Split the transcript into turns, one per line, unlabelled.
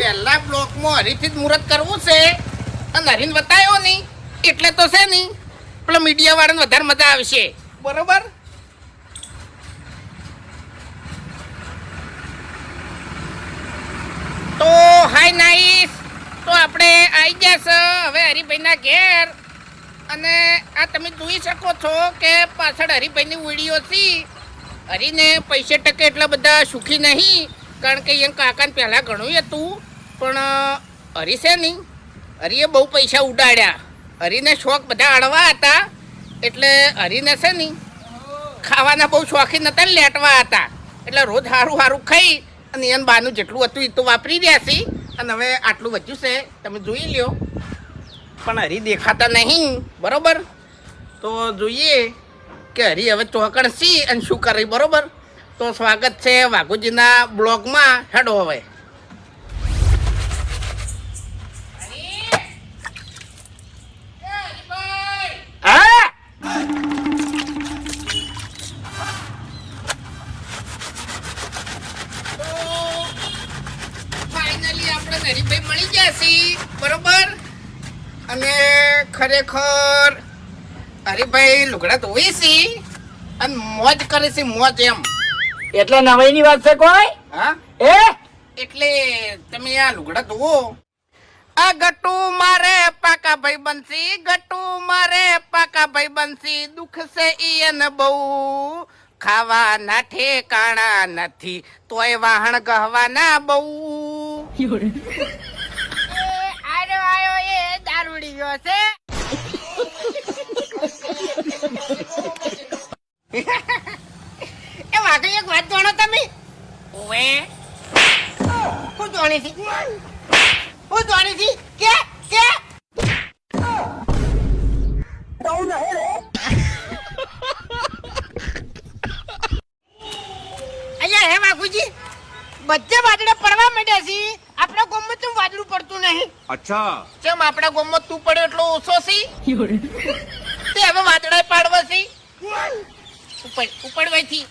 પહેલા બ્લોકમાં હરીથી જ મુહૂર્ત કરવું છે અને હરીને બતાવ્યો નહીં એટલે તો છે નહીં પેલા મીડિયા વાળાને વધારે મજા આવશે બરોબર. તો હાય નાઈસ, તો આપણે આવી જશે હવે હરિભાઈના ઘેર. અને આ તમે જોઈ શકો છો કે પાછળ હરિભાઈની વિડીયો છે. હરીને પૈસે ટકે એટલા બધા સુખી નહીં, કારણ કે એમ કાકાને પહેલાં ઘણું હતું, પણ હરી છે નહીં, હરીએ બહુ પૈસા ઉડાડ્યા. હરીને શોખ બધા અડવા હતા, એટલે હરીને છે નહીં ખાવાના બહુ શોખીન હતા, લેટવા હતા. એટલે રોજ સારું સારું ખાઈ અને એને બાનું જેટલું હતું એ તો વાપરી રહ્યા છે. અને હવે આટલું વધ્યું છે તમે જોઈ લ્યો, પણ હરી દેખાતા નહીં બરોબર. તો જોઈએ કે હરી હવે ચોકડ સી અને શું કરે બરોબર. તો સ્વાગત છે વાઘુજીના બ્લોગમાં. હેડો હવે. હા ફાઇનલી આપણે હરીભાઈ મળી ગયા છીએ બરોબર. અને ખરેખર હરીભાઈ લુગડા ધોઈ છે અને મોજ કરે છે, મોજ એમ.
એટલે નવાઈની વાત છે કોઈ?
હા
એ
એટલે તમે આ લુગડા ધોવો. આ ગટુ મારે પાકા ભાઈ બનસી, ગટુ મારે પાકા ભાઈ બનસી. દુઃખ છે ઈયન બહુ, ખાવાના ઠેકાણા નથી, તોય વાહણ ગહવાના બહુ. આયો એ દારૂડી ગયો છે. એ વાઘી એક વાત જાણો તમે? ઓવે હું જાણી હતી, હું જાણી હતી કે અહીંયા હે વાઘુજી બધે વાદળા પડવા માંડ્યા છે. આપણા ગામમાં ચમ વાદળું પડતું નહીં?
અચ્છા,
ચમ આપણા ગામમાં તું પડ્યો એટલો ઓછો છે તે હવે વાદળા પાડવા છે ઉપડવાથી.